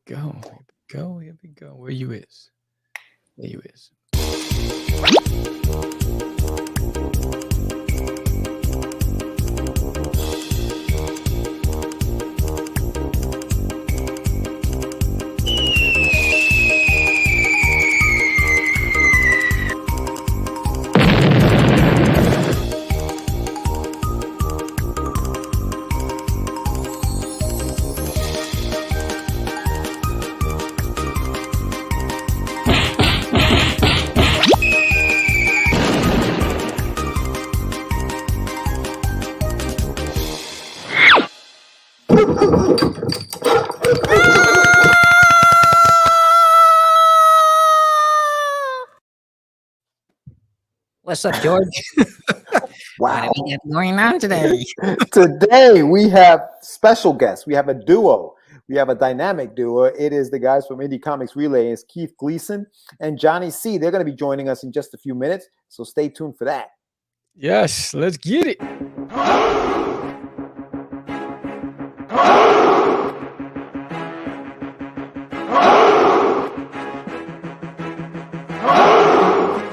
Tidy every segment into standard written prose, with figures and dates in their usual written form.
go. Here we go. Here we go. Where you is? There you is. What's up, George? Wow. What do we got going on today? Today we have special guests. We have a duo. We have a dynamic duo. It is the guys from Indie Comics Relay. It's Keith Gleason and Johnny C. They're going to be joining us in just a few minutes, so stay tuned for that. Yes, let's get it.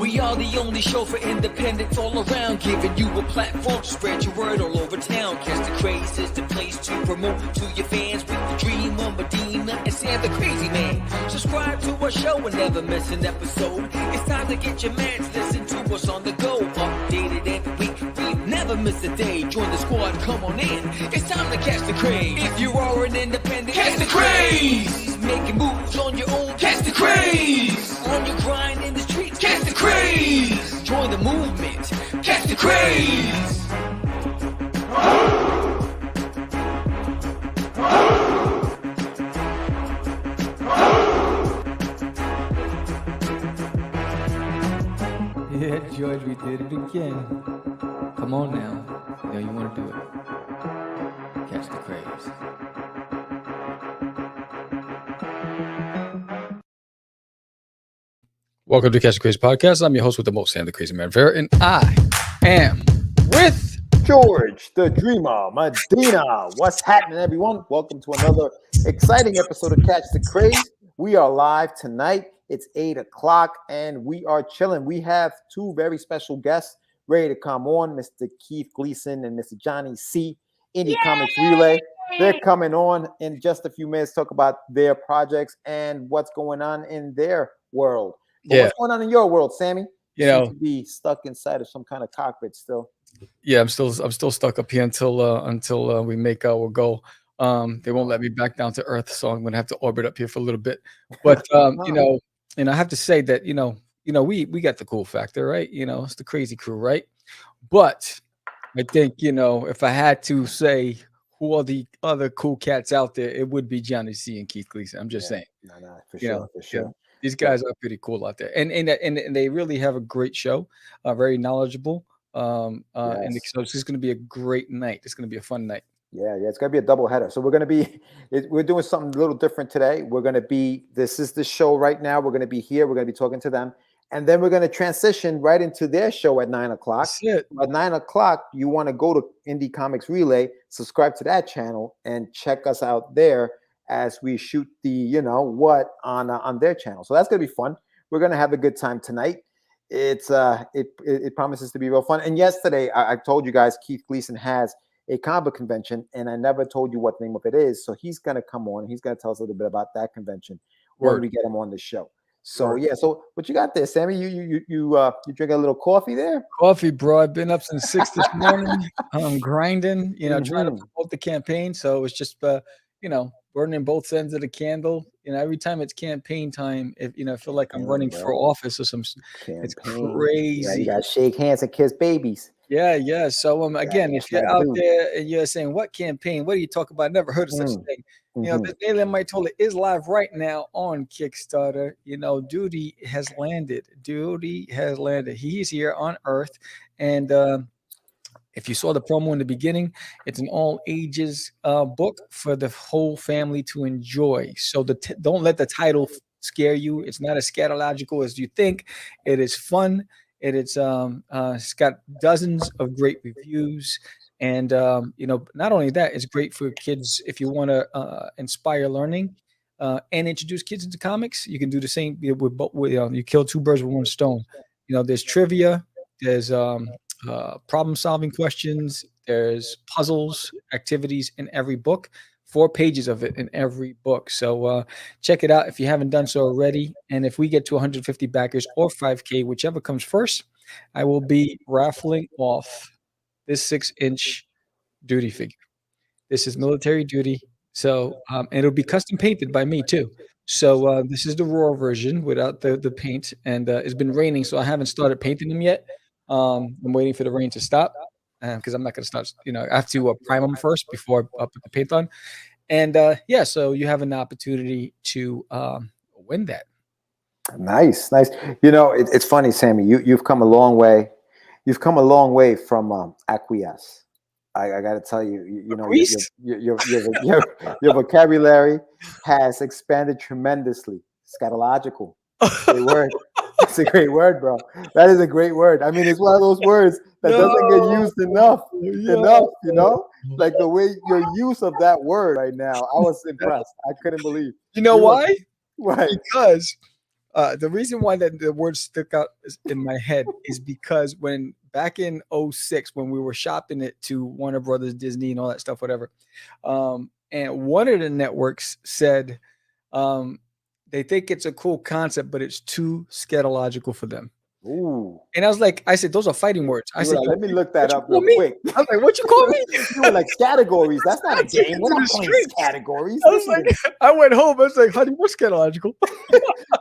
We are the only show for independents all around, giving you a platform to spread your word all over town. Catch the Craze is the place to promote to your fans with the dream of Medina and Sam the Crazy Man. Subscribe to our show and never miss an episode. It's time to get your mans, listen to us on the go. Updated every week, we never miss a day. Join the squad, come on in. It's time to catch the Craze. If you are an independent, catch the Craze. Making moves on your own, catch the Craze. On your grind in the streets, catch the Craze. Join the movement, catch the Craze. Yeah, George, we did it again. Come on now. You know you want to do it. Catch the Craze. Welcome to Catch the Craze podcast. I'm your host with the most, Sam the Crazy Man Fair, and I am with George, the Dreamer, Medina. What's happening, everyone? Welcome to another exciting episode of Catch the Craze. We are live tonight. It's 8 o'clock, and we are chilling. We have two very special guests ready to come on, Mr. Keith Gleason and Mr. Johnny C. Indie Comics Relay. They're coming on in just a few minutes, talk about their projects and what's going on in their world. But what's going on in your world, Sammy? You know, to be stuck inside of some kind of cockpit still. Yeah, I'm still stuck up here until we make our goal. They won't let me back down to Earth, so I'm gonna have to orbit up here for a little bit. But I have to say that we got the cool factor, right? It's the crazy crew, right? But I think if I had to say who are the other cool cats out there, it would be Johnny C and Keith Gleason. I'm just saying. No, for sure. These guys are pretty cool out there, and they really have a great show, very knowledgeable. And so it's just going to be a great night. It's going to be a fun night. Yeah, it's going to be a double header. So we're doing something a little different today. This is the show right now. We're going to be here. We're going to be talking to them. And then we're going to transition right into their show at 9 o'clock. At 9 o'clock, you want to go to Indie Comics Relay, subscribe to that channel, and check us out there as we shoot the, on their channel. So that's going to be fun. We're going to have a good time tonight. It promises to be real fun. And yesterday, I told you guys Keith Gleason has a comic book convention, and I never told you what the name of it is. So he's going to come on. He's going to tell us a little bit about that convention when we get him on the show. So so what you got there, Sammy? You drink a little coffee there? Coffee, bro. I've been up since 6 this morning. I'm grinding, trying to promote the campaign. So it's just burning both ends of the candle. Every time it's campaign time, I feel like I'm running for office or some. It's crazy. Yeah, you gotta shake hands and kiss babies. Yeah. So again, if you're out there and you're saying, "What campaign? What are you talking about?" Never heard of such a thing. This Alien Might Told It is live right now on Kickstarter. Duty has landed. He's here on Earth, and if you saw the promo in the beginning, it's an all ages book for the whole family to enjoy. So don't let the title scare you. It's not as scatological as you think. It is fun. It's got dozens of great reviews. And, not only that, it's great for kids if you want to inspire learning. and introduce kids into comics, you can do the same with both. You kill two birds with one stone. There's trivia, there's problem solving questions, there's puzzles, activities in every book. 4 pages of it in every book. So check it out if you haven't done so already. And if we get to 150 backers or 5K, whichever comes first, I will be raffling off this 6-inch duty figure. This is military duty. So and it'll be custom painted by me too. So this is the raw version without the paint. And it's been raining, so I haven't started painting them yet. I'm waiting for the rain to stop because I'm not going to start. I have to prime them first before I put the paint on. And so you have an opportunity to win that. Nice. It's funny, Sammy. You've come a long way. You've come a long way from acquiesce. I got to tell you, your vocabulary has expanded tremendously. Scatological. Great word. It's a great word, bro. That is a great word. I mean, it's one of those words that doesn't get used enough. Like the way your use of that word right now, I was impressed. I couldn't believe. You know why? Why? Because the reason why that the word stuck out in my head is because back in 2006, when we were shopping it to Warner Brothers, Disney, and all that stuff, whatever, and one of the networks said they think it's a cool concept, but it's too scatological for them. Ooh. And I said, those are fighting words. I said, let me look that up real quick. I was like, what you call me? You were like, categories. That's not a game. We're not playing categories. I went home. I was like, honey, what's scatological?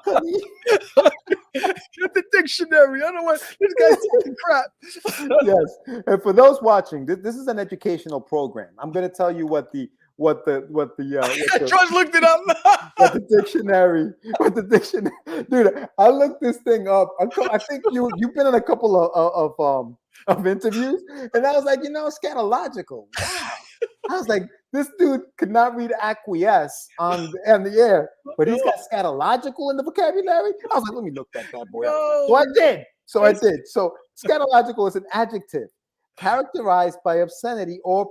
Get the dictionary. I don't want this guy's talking crap. Yes. And for those watching, this is an educational program. I'm going to tell you what the George looked it up. what the dictionary, dude. I looked this thing up. I think you've been in a couple of interviews, and I was like, scatological. Wow. I was like, this dude could not read acquiesce on the air, but he's got scatological in the vocabulary. I was like, let me look that bad boy up. So I did. So scatological is an adjective characterized by obscenity or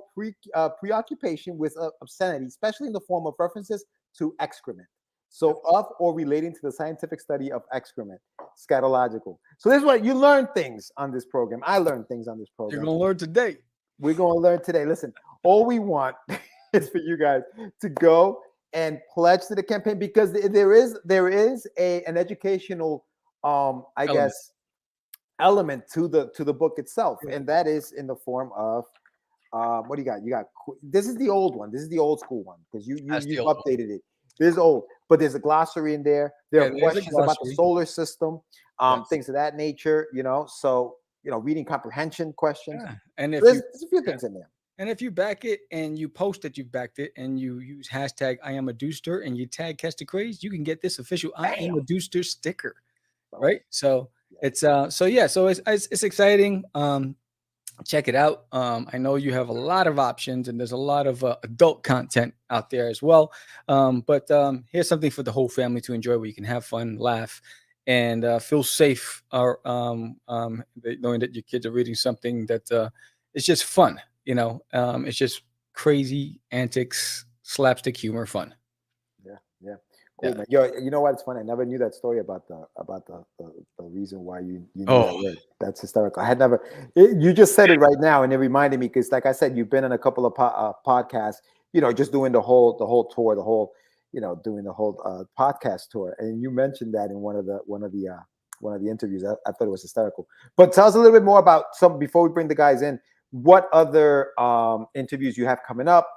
preoccupation with obscenity, especially in the form of references to excrement. So of or relating to the scientific study of excrement, scatological. So this is what you learn things on this program. I learned things on this program. You're going to learn today. We're going to learn today. Listen, all we want is for you guys to go and pledge to the campaign, because there is an educational, I guess, element to the book itself, and that is in the form of what do you got? You got, this is the old one. This is the old school one, because you've updated it. There's old, but there's a glossary in there. There are questions about the solar system, things of that nature. So reading comprehension questions. Yeah. And there's a few things in there. And if you back it and you post that you've backed it and you use hashtag I am a Dooster and you tag Craze, you can get this official I am a Dooster sticker, right? So it's it's exciting. Check it out. I know you have a lot of options, and there's a lot of adult content out there as well. But here's something for the whole family to enjoy, where you can have fun, laugh, and feel safe. Knowing that your kids are reading something that is just fun. It's just crazy antics, slapstick humor, fun. Yeah. Cool, man. You know what? It's funny. I never knew that story about the reason why you knew that word. That's hysterical. I had never. You just said it right now, and it reminded me, because, like I said, you've been in a couple of podcasts. Just doing the whole tour, doing the whole podcast tour, and you mentioned that in one of the interviews. I thought it was hysterical. But tell us a little bit more about some before we bring the guys in. What other interviews you have coming up,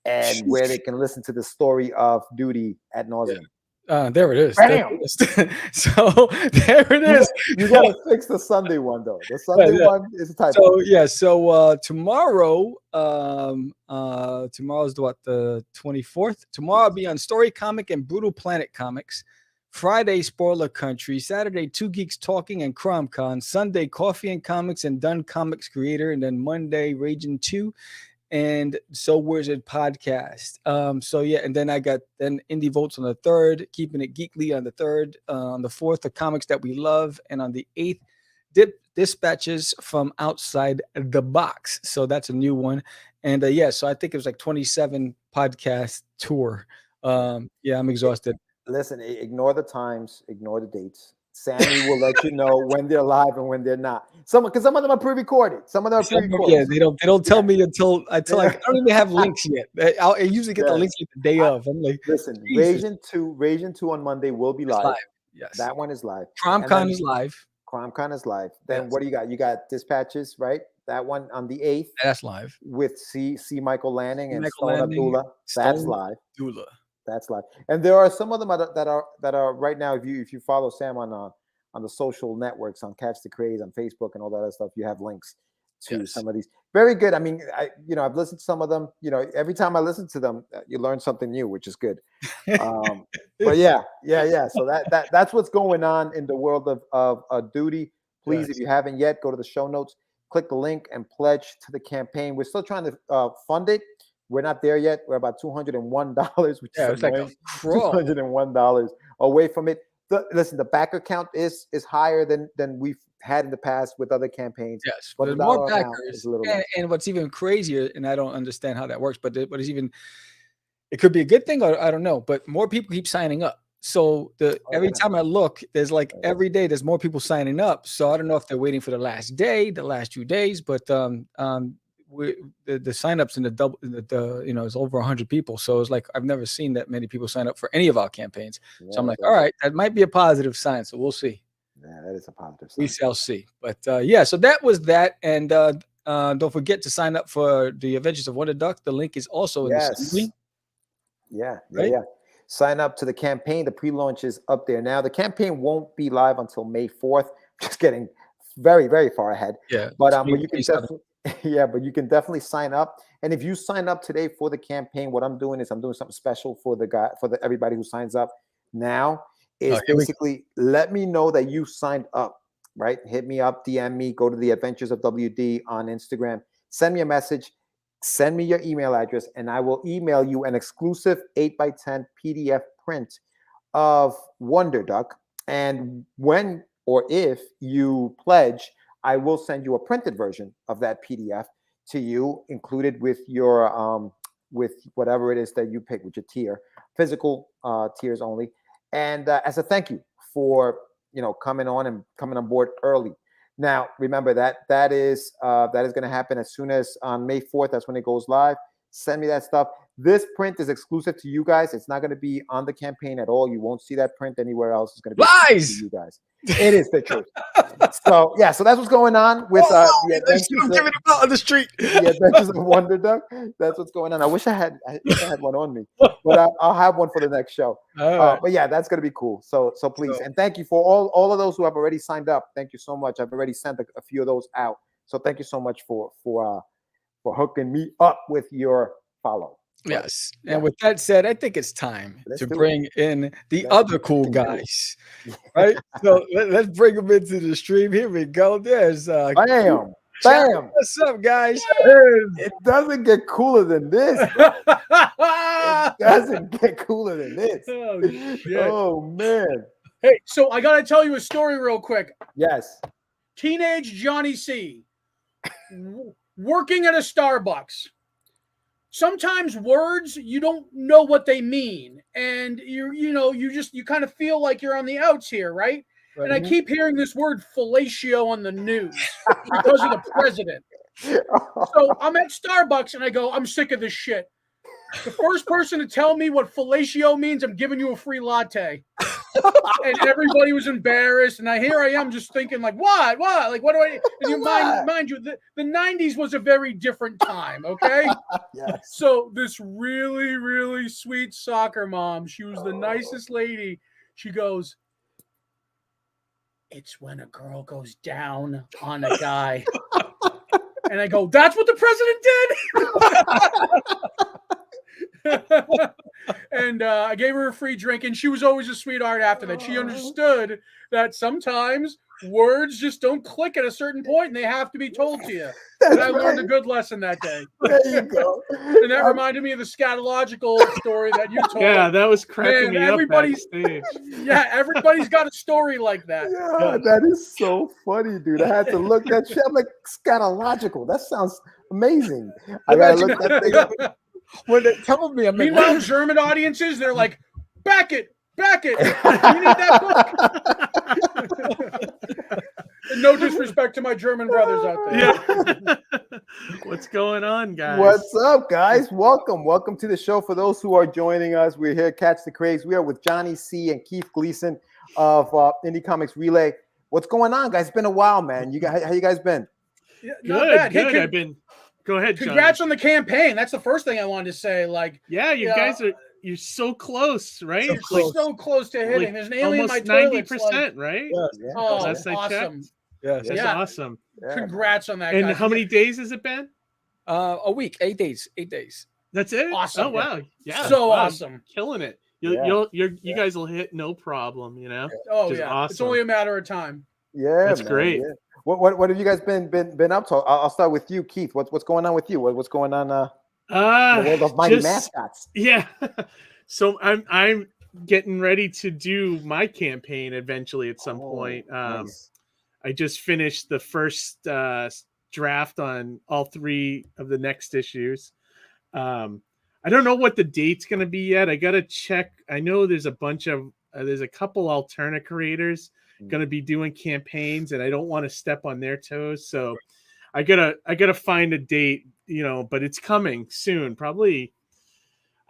and where they can listen to the story of duty ad nauseum. There it is. Bam! So there it is. You gotta fix the Sunday one though. The Sunday one is a typo. So tomorrow, tomorrow's the 24th. Tomorrow I'll be on Story Comic and Brutal Planet Comics. Friday, Spoiler Country. Saturday, Two Geeks Talking and CromCon. Sunday, Coffee and Comics and Done Comics Creator. And then Monday, Raging 2. And So Where's It podcast. And then I got Indie Votes on the 3rd, Keeping It Geekly on the 3rd, on the 4th, The Comics That We Love, and on the 8th, Dispatches from Outside the Box. So that's a new one. And so I think it was like 27 podcast tour Yeah, I'm exhausted. Listen, ignore the times, ignore the dates. Sammy will let you know when they're live and when they're not. Because some of them are pre-recorded. Some of them are pre-recorded. Yeah, they don't tell me until I don't even have links yet. I usually get the links like the day of. I'm like, listen, Jesus. Raging 2 on Monday will be live. Yes, that one is live. CrimeCon is live. CrimeCon is live. Then what do you got? You got Dispatches, right? That one on the 8th. That's live. With C. Michael Lanning and Michael Stone Lanning, Abdullah. That's live. That's live. And there are some of them that are right now. If you follow Sam on the social networks, on Catch the Craze, on Facebook, and all that other stuff, you have links to some of these. Very good. I mean, I've listened to some of them. Every time I listen to them, you learn something new, which is good. But yeah. So that's what's going on in the world of duty. Please, if you haven't yet, go to the show notes, click the link, and pledge to the campaign. We're still trying to fund it. We're not there yet. We're about $201, which is like $201 away from it. Listen, the backer count is higher than we've had in the past with other campaigns. Yes, but there's more backers. And what's even crazier, and I don't understand how that works, but it could be a good thing, or I don't know. But more people keep signing up. So every time I look, there's like every day there's more people signing up. So I don't know if they're waiting for the last day, the last 2 days, but the signups in the double, it's over 100 people. So it's like I've never seen that many people sign up for any of our campaigns. So I'm like, all right, that might be a positive sign. So we'll see. Yeah, that is a positive sign. We shall see. But so that was that. And don't forget to sign up for the Adventures of Wonderduck. The link is also in the screen. Yeah. Sign up to the campaign. The pre-launch is up there now. The campaign won't be live until May 4th. Just getting very, very far ahead. Yeah. But you can definitely. Yeah, but you can definitely sign up. And if you sign up today for the campaign, what I'm doing is I'm doing something special for everybody who signs up now. Is basically let me know that you signed up, right? Hit me up, DM me, go to the Adventures of WD on Instagram, send me a message, send me your email address, and I will email you an exclusive 8x10 PDF print of Wonderduck. And when or if you pledge, I will send you a printed version of that PDF to you, included with your with whatever it is that you pick, with your tier, physical tiers only, and as a thank you for coming on board early. Now, remember that is going to happen as soon as on May 4th. That's when it goes live. Send me that stuff. This print is exclusive to you guys. It's not going to be on the campaign at all. You won't see that print anywhere else. It's going to be lies. To you guys. It is the truth. So that's what's going on with the Adventures giving it out on the street. The Adventures of Wonderduck. That's what's going on. I wish I had one on me, but I'll have one for the next show. But yeah, that's going to be cool. So please, and thank you for all of those who have already signed up. Thank you so much. I've already sent a few of those out. So thank you so much for hooking me up with your follow. Yes. And with that said, I think it's time to bring in the other cool guys, right? So let's bring them into the stream. Here we go. There's Bam. What's up, guys? It doesn't get cooler than this. It doesn't get cooler than this. Oh, man. Hey, so I got to tell you a story real quick. Yes. Teenage Johnny C. working at a Starbucks. Sometimes words, you don't know what they mean. And you kind of feel like you're on the outs here, right? And I keep hearing this word fellatio on the news because of the president. So I'm at Starbucks and I go, I'm sick of this shit. The first person to tell me what fellatio means, I'm giving you a free latte. And everybody was embarrassed. And here I am just thinking like, what? Like, what do I, and you mind you, the 90s was a very different time. Okay. Yes. So this really, really sweet soccer mom, she was the nicest lady. She goes, it's when a girl goes down on a guy. And I go, that's what the president did? And I gave her a free drink, and she was always a sweetheart after that. She understood that sometimes words just don't click at a certain point, and they have to be told to you. And I learned a good lesson that day. There you go. And that reminded me of the scatological story that you told. Yeah, that was cracking me up backstage. Yeah, everybody's got a story like that. Yeah, that is so funny, dude. I had to look that shit. I'm like, scatological. That sounds amazing. I gotta look that thing up. When they tell me, I'm like, meanwhile, German audiences, they're like, back it. You need that book. And no disrespect to my German brothers out there. Yeah. What's going on, guys? What's up, guys? Welcome to the show. For those who are joining us, we're here, Catch the Craze. We are with Johnny C. and Keith Gleason of Indie Comics Relay. What's going on, guys? It's been a while, man. How you guys been? Yeah, Good. I've been. Go ahead, congrats Johnny. on the campaign. That's the first thing I wanted to say. Like, yeah, you guys are. You're so close, right? So close to hitting. Like There's an alien in my almost toilet. 90%, right? Yeah. Oh, Last I awesome. checked. yes. That's awesome. Yeah. Congrats on that, And guys. how many days has it been? A week, 8 days. That's it. Awesome. Oh wow, yeah, So wow, awesome. killing it. Yeah. You guys will hit no problem. You know. Oh Just yeah, awesome. it's only a matter of time. Yeah, That's man, great. Yeah. What have you guys been up to? I'll start with you, Keith. What's going on with you? What's going on in the world of Mighty Mascots? Yeah. So I'm getting ready to do my campaign eventually at some point. Nice. I just finished the first draft on all 3 of the next issues. I don't know what the date's going to be yet. I got to check. I know there's a couple alternate creators going to be doing campaigns, and I don't want to step on their toes. So I gotta find a date, but it's coming soon. Probably,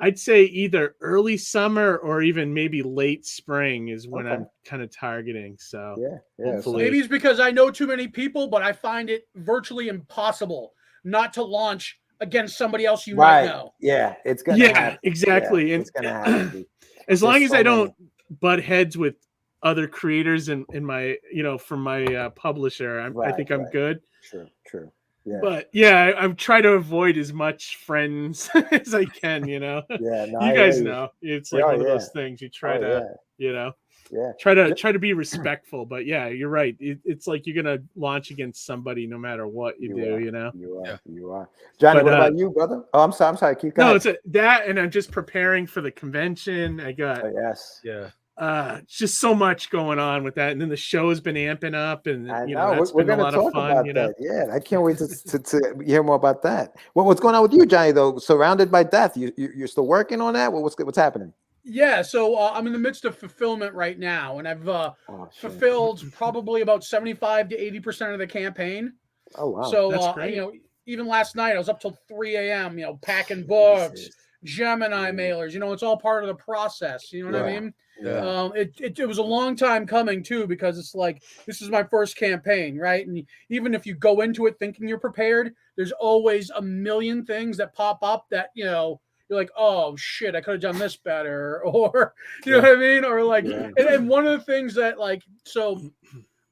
I'd say either early summer or even maybe late spring is when I'm kind of targeting. So yeah. hopefully. Maybe it's because I know too many people, but I find it virtually impossible not to launch against somebody else you might know. Yeah, it's gonna happen. Exactly. Yeah, And it's gonna happen. as long as so I don't butt heads with other creators in my, from my publisher, I think I'm good. True. Yeah. But yeah, I'm trying to avoid as much friends as I can, Yeah, no, you guys know it's like one of those things you try to, try to be respectful. But yeah, you're right. It's like you're gonna launch against somebody no matter what you do. You are. Johnny, what about you, brother? Oh, I'm sorry. Keep going. No, it's that, and I'm just preparing for the convention. I got just so much going on with that, and then the show has been amping up, and that's we're been a gonna lot talk of fun. about that. Yeah, I can't wait to hear more about that. What's going on with you, Johnny? Though, surrounded by death, you're still working on that. What's happening? Yeah, so I'm in the midst of fulfillment right now, and I've fulfilled probably about 75 to 80% of the campaign. Oh wow! So that's great. Even last night I was up till 3 a.m. Packing books, Gemini mailers. It's all part of the process. You know what I mean? Yeah. It was a long time coming too, because it's like, this is my first campaign, right? And even if you go into it thinking you're prepared, there's always a million things that pop up that you're like, oh shit, I could have done this better, or you know what I mean, or like, and one of the things that so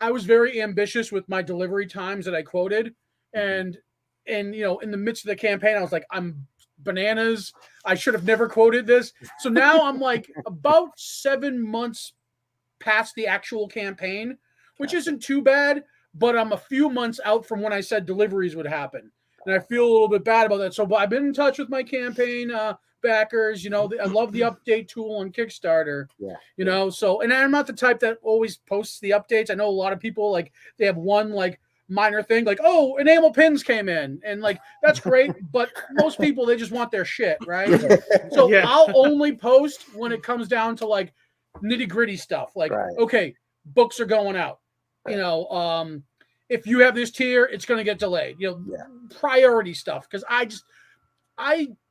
I was very ambitious with my delivery times that I quoted, and in the midst of the campaign, I was like, I'm bananas. I should have never quoted this. So now I'm like about 7 months past the actual campaign, which isn't too bad, but I'm a few months out from when I said deliveries would happen. And I feel a little bit bad about that. So I've been in touch with my campaign backers. I love the update tool on Kickstarter. So, and I'm not the type that always posts the updates. I know a lot of people, they have one minor thing, enamel pins came in, and that's great, but most people, they just want their shit, right? So I'll only post when it comes down to nitty-gritty stuff, okay, books are going out, if you have this tier, it's going to get delayed, priority stuff, because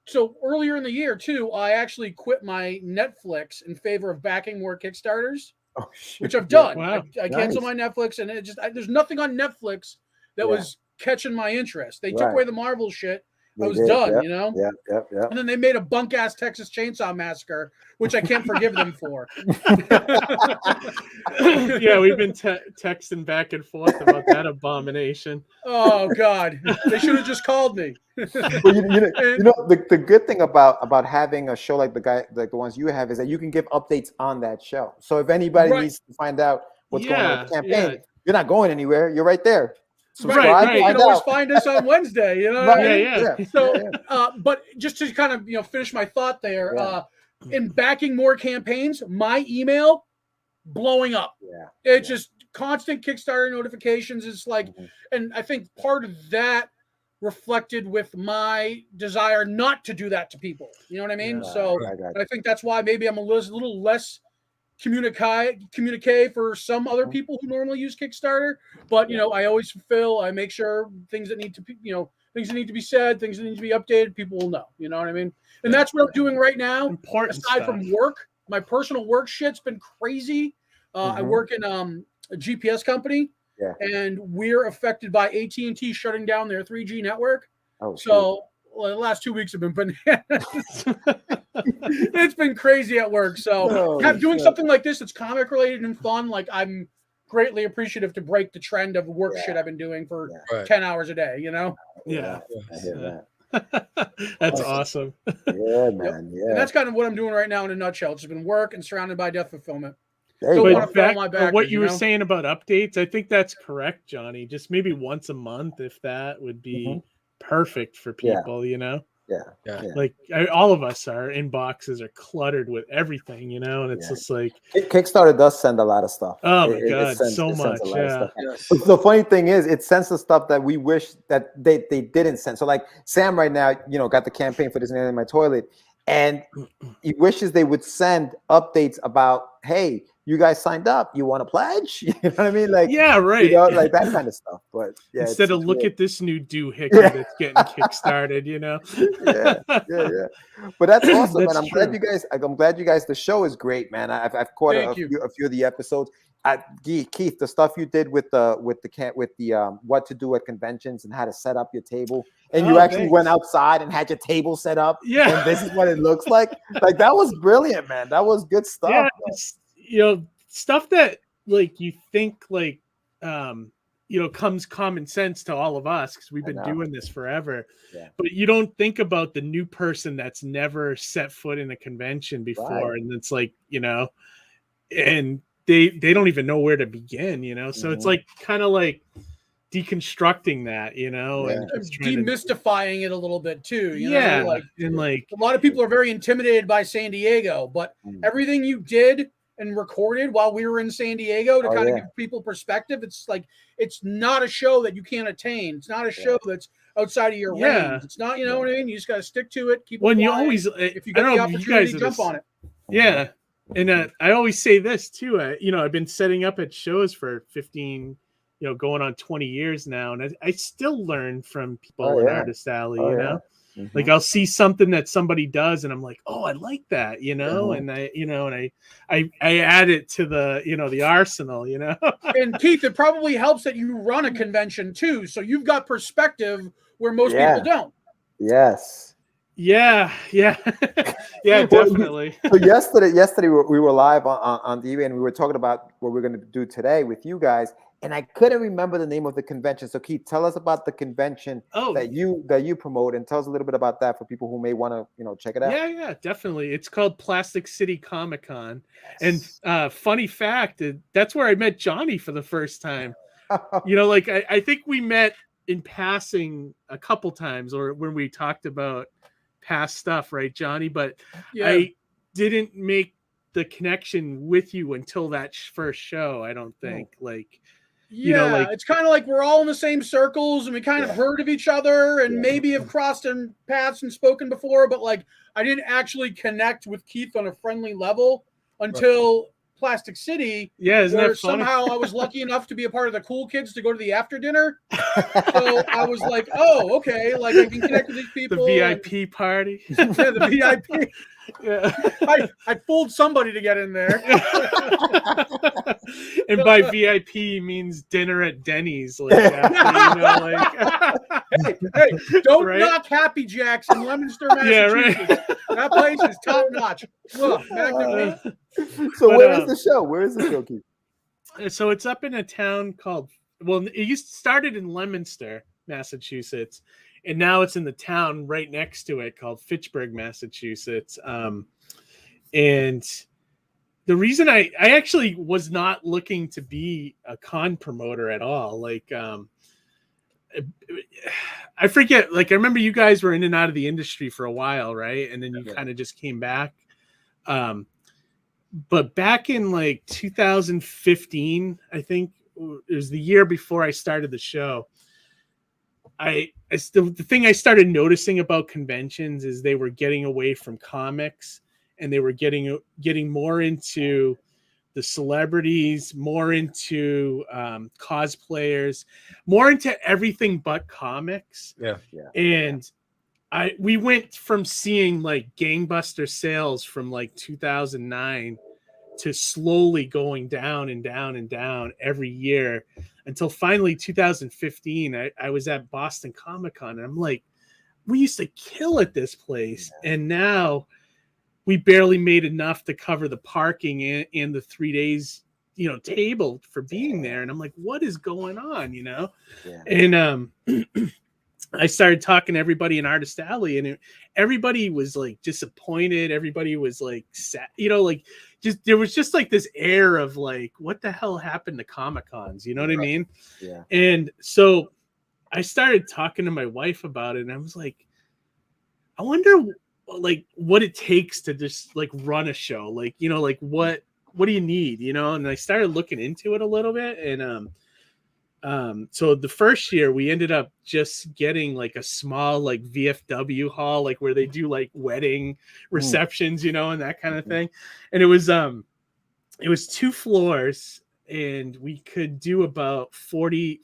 so earlier in the year too, I actually quit my Netflix in favor of backing more Kickstarters. Oh, shit. Which I've done. Wow. I canceled my Netflix, and there's nothing on Netflix that was catching my interest. They took away the Marvel shit. I was done, Yep. And then they made a bunk ass Texas Chainsaw Massacre, which I can't forgive them for. Yeah, we've been texting back and forth about that abomination. Oh God, they should have just called me. Well, the good thing about having a show like the ones you have is that you can give updates on that show. So if anybody needs to find out what's going on with the campaign, you're not going anywhere. You're right there. Right. You can always find us on Wednesday. You know what I mean? Yeah. So, but just to kind of finish my thought there, in backing more campaigns, my email blowing up. It's just constant Kickstarter notifications. It's and I think part of that reflected with my desire not to do that to people. You know what I mean? Yeah, So I think that's why maybe I'm a little less communicate for some other people who normally use Kickstarter. But you know, I always fulfill. I make sure things that need to be, things that need to be said, things that need to be updated, people will know. You know what I mean? And that's what I'm doing right now. Important aside from work, my personal work shit's been crazy. I work in a GPS company, and we're affected by AT&T shutting down their 3G network. So the last 2 weeks have been bananas. It's been crazy at work. So doing something like this that's comic related and fun, like I'm greatly appreciative to break the trend of work shit I've been doing for 10 hours a day, you know? Yeah. I hear That's awesome. Yeah, man. Yeah. And that's kind of what I'm doing right now in a nutshell. It's just been work and surrounded by death fulfillment. What you were saying about updates, I think that's correct, Johnny. Just maybe once a month, if that would be perfect for people, you know? Like all of us, our inboxes are cluttered with everything, and it's just like Kickstarter does send a lot of stuff. Oh my god, so much. But the funny thing is, it sends the stuff that we wish that they didn't send. So like Sam right now, got the campaign for This Nail in My Toilet, and he wishes they would send updates about, hey, you guys signed up, you want to pledge? You know what I mean? Like, like that kind of stuff. But instead of look at this new doohickey that's getting kickstarted, But that's awesome, and I'm glad you guys. The show is great, man. I've caught a few of the episodes. Keith, the stuff you did with the what to do at conventions and how to set up your table, and you actually went outside and had your table set up. Yeah, and this is what it looks like. Like that was brilliant, man. That was good stuff. Yeah, stuff that like you think like comes common sense to all of us because we've been doing this forever. But you don't think about the new person that's never set foot in a convention before, and it's like and they don't even know where to begin, so it's like kind of like deconstructing that, and demystifying it a little bit too. And like a lot of people are very intimidated by San Diego, but everything you did and recorded while we were in San Diego to kind of give people perspective. It's like, it's not a show that you can't attain. It's not a show that's outside of your range. It's not, you know what I mean? You just got to stick to it. Keep it you always, if you get the opportunity, jump on it. Yeah. And I always say this too. I've been setting up at shows for 15, going on 20 years now. And I still learn from people in Artist Alley, like I'll see something that somebody does and I'm like, oh, I like that, and I add it to the, the arsenal, And Keith, it probably helps that you run a convention too. So you've got perspective where most people don't. Yes. Yeah. Definitely. So yesterday we were live on TV and we were talking about what we're going to do today with you guys. And I couldn't remember the name of the convention. So Keith, tell us about the convention that you promote, and tell us a little bit about that for people who may want to, check it out. Yeah, definitely. It's called Plastic City Comic Con. Yes. And funny fact, that's where I met Johnny for the first time. Like I think we met in passing a couple times, or when we talked about past stuff, right, Johnny? But I didn't make the connection with you until that first show. I don't think it's kind of like we're all in the same circles and we kind of heard of each other and maybe have crossed in paths and spoken before, but like I didn't actually connect with Keith on a friendly level until Plastic City. Yeah, isn't that funny? Somehow I was lucky enough to be a part of the cool kids to go to the after dinner. So I was like, oh, okay, like I can connect with these people. The VIP party. Yeah, the VIP. Yeah, I fooled somebody to get in there. And by VIP means dinner at Denny's. Like, hey, don't knock Happy Jack's in Leominster, Massachusetts. Yeah, right. That place is top notch. So where is the show? Where is the show, Keith? So it's up in a town called, started in Leominster, Massachusetts. And now it's in the town right next to it called Fitchburg, Massachusetts. And the reason I actually was not looking to be a con promoter at all. Like, I forget, like, I remember you guys were in and out of the industry for a while, right? And then you kind of just came back. But back in like 2015, I think it was the year before I started the show, the thing I started noticing about conventions is they were getting away from comics, and they were getting more into the celebrities, more into cosplayers, more into everything but comics. Yeah. And we went from seeing like gangbuster sales from like 2009 to slowly going down and down and down every year until finally 2015. I was at Boston Comic Con, and I'm like, we used to kill at this place. And now we barely made enough to cover the parking and the 3 days, table for being there. And I'm like, what is going on, And I started talking to everybody in Artist Alley, and everybody was like disappointed. Everybody was like sad, there was just like this air of like, what the hell happened to Comic Cons? You know what I mean? Yeah. And so I started talking to my wife about it, and I was like, I wonder like what it takes to just like run a show. Like, like what do you need? And I started looking into it a little bit, and so the first year we ended up just getting like a small like VFW hall, like where they do like wedding receptions, and that kind of thing. And it was 2 floors, and we could do about 40,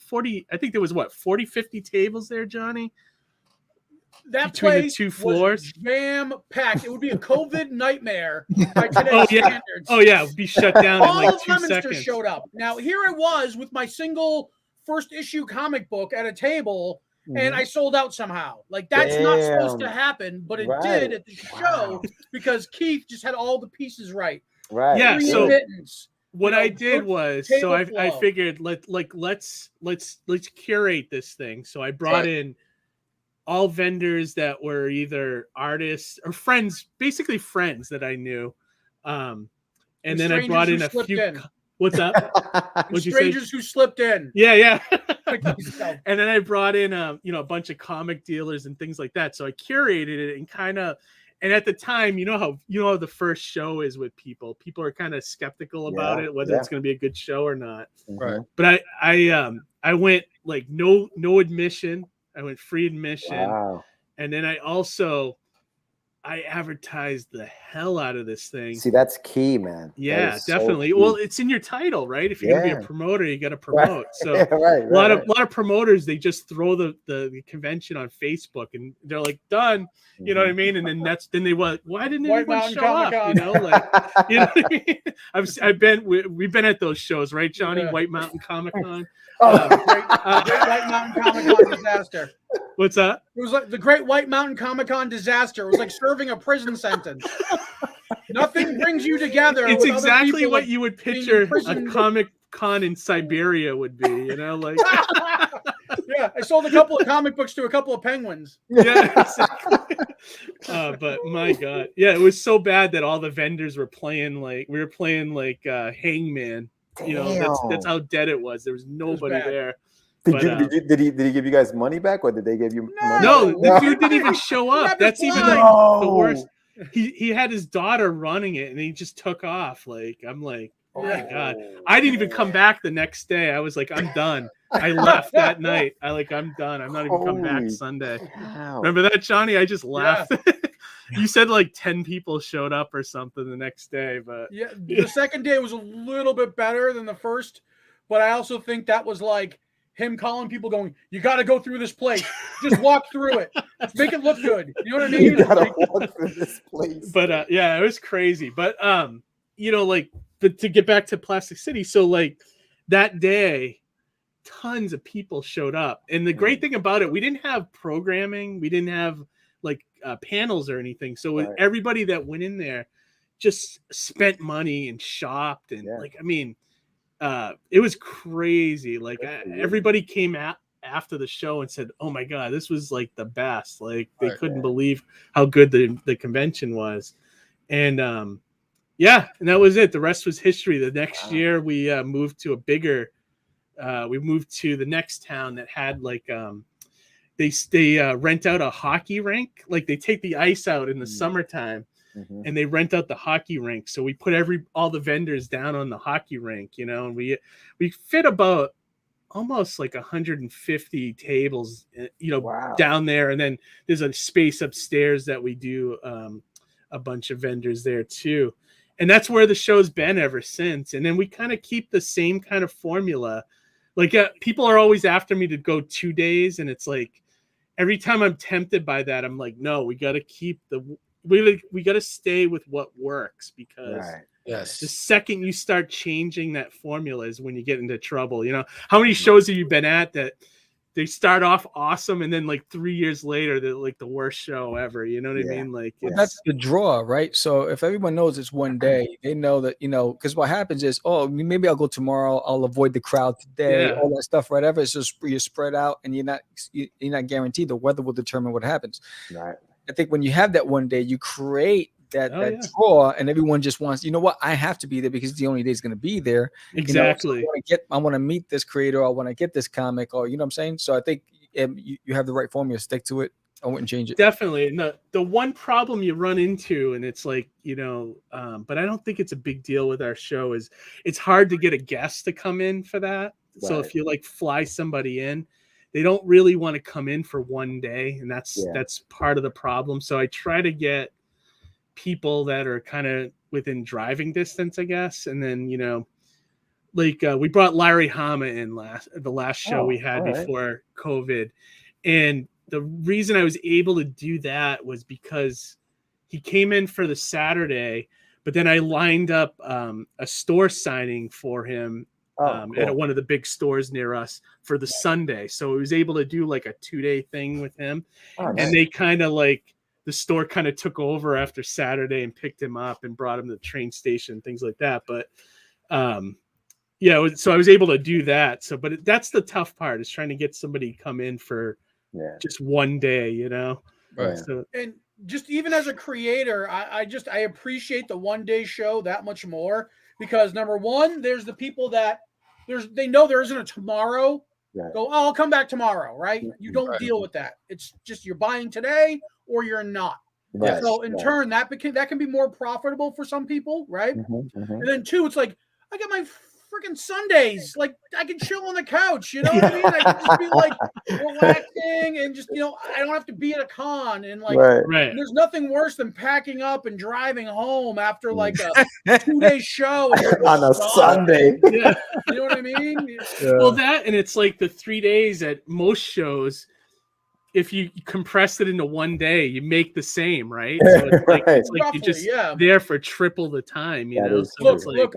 I think there was 40, 50 tables there, Johnny. That between place the 2 floors, jam packed. It would be a COVID nightmare by today's standards. Oh yeah, it would be shut down in like 2 seconds. Showed up. Now here I was with my single first issue comic book at a table, and I sold out somehow. Like that's not supposed to happen, but it did at the show because Keith just had all the pieces right. Right. Yeah. So what I did was, so I figured let's curate this thing. So I brought in all vendors that were either artists or friends, basically friends that I knew. And then I brought in a few. What's up? Strangers who slipped in. Yeah. And then I brought in a bunch of comic dealers and things like that. So I curated it and at the time, how the first show is with people. People are kind of skeptical about it, whether it's going to be a good show or not. Right. But I went like no admission. I went free admission. Wow. And then I advertised the hell out of this thing. See, that's key, man. Yeah, definitely. So well, it's in your title, right? If you're gonna be a promoter, you got to promote. So a lot of promoters, they just throw the convention on Facebook, and they're like, done. You know what I mean? And then they went, why didn't anyone show up? You know what I mean? We've been at those shows, right, Johnny? Yeah. White Mountain Comic Con. Great White Mountain Comic Con disaster. What's that? It was like the Great White Mountain Comic Con disaster. It was like serving a prison sentence. Nothing brings you together. It's exactly what you would picture a Comic Con in Siberia would be, like. Yeah, I sold a couple of comic books to a couple of penguins. Yeah, exactly. But my God, yeah, it was so bad that all the vendors were playing like Hangman. That's how dead it was. There was nobody there. Did he give you guys money back, or did they give you money? No, the dude didn't even show up. That's even like the worst. He had his daughter running it, and he just took off. Like, I'm like, oh my God. I didn't even come back the next day. I was like, I'm done. I left that night. I'm done. I'm not even coming back Sunday. Wow. Remember that, Johnny? I just laughed. Yeah. You said like 10 people showed up or something the next day, but yeah, the second day was a little bit better than the first, but I also think that was like him calling people going, you got to go through this place. Just walk through it. Make it look good. You know what I mean? You got to walk through this place. But yeah, it was crazy. But but to get back to Plastic City, so like that day, tons of people showed up. And the great thing about it, we didn't have programming. We didn't have like panels or anything. So everybody that went in there just spent money and shopped. And it was crazy. Like everybody came out after the show and said, oh my God, this was like the best. Like they couldn't believe how good the convention was. And and that was it. The rest was history. The next year we moved to a bigger, we moved to the next town that had like, they rent out a hockey rink. Like they take the ice out in the summertime and they rent out the hockey rink. So we put all the vendors down on the hockey rink, and we fit about almost like 150 tables, Wow. down there. And then there's a space upstairs that we do a bunch of vendors there too. And that's where the show's been ever since. And then we kind of keep the same kind of formula. Like people are always after me to go 2 days. And it's like, every time I'm tempted by that, I'm like, no, we got to keep we got to stay with what works, because Yes. the second you start changing that formula is when you get into trouble. How many shows have you been at that they start off awesome and then like 3 years later they're like the worst show ever? You know what I mean? Like, well, that's the draw, right? So if everyone knows it's one day, they know that, because what happens is, oh, maybe I'll go tomorrow, I'll avoid the crowd today, all that stuff, whatever. It's just you're spread out, and you're not guaranteed. The weather will determine what happens. Right. I think when you have that one day, you create that draw, and everyone just wants, you know what, I have to be there because it's the only day it's going to be there. Exactly. So I want to meet this creator, or I want to get this comic, or you know what I'm saying? So I think you have the right formula. Stick to it. I wouldn't change it. Definitely. And the one problem you run into, and it's like, but I don't think it's a big deal with our show, is it's hard to get a guest to come in for that. Right. So if you like fly somebody in, they don't really want to come in for one day. And that's part of the problem. So I try to get people that are kind of within driving distance, I guess. And then, we brought Larry Hama in the last show we had before COVID. And the reason I was able to do that was because he came in for the Saturday, but then I lined up a store signing for him at one of the big stores near us for the Sunday. So I was able to do like a 2-day thing with him. And they kind of the store kind of took over after Saturday and picked him up and brought him to the train station, things like that. But so I was able to do that. So, but that's the tough part, is trying to get somebody to come in for just one day, Right. So, and just even as a creator, I appreciate the one-day show that much more, because number one, there's the people that they know there isn't a tomorrow. Right. Go, I'll come back tomorrow, right? You don't deal with that. It's just you're buying today or you're not. Right. So in turn, that can be more profitable for some people, right? And then two, it's like, I got my freaking Sundays. Like, I can chill on the couch, you know what I mean? I can just be like relaxing and just, I don't have to be at a con. And like, and there's nothing worse than packing up and driving home after like a 2-day show on a Sunday. You know what I mean? Well, that, and it's like the 3 days at most shows, if you compress it into one day, you make the same, right? So it's like, roughly, you're just there for triple the time, So look,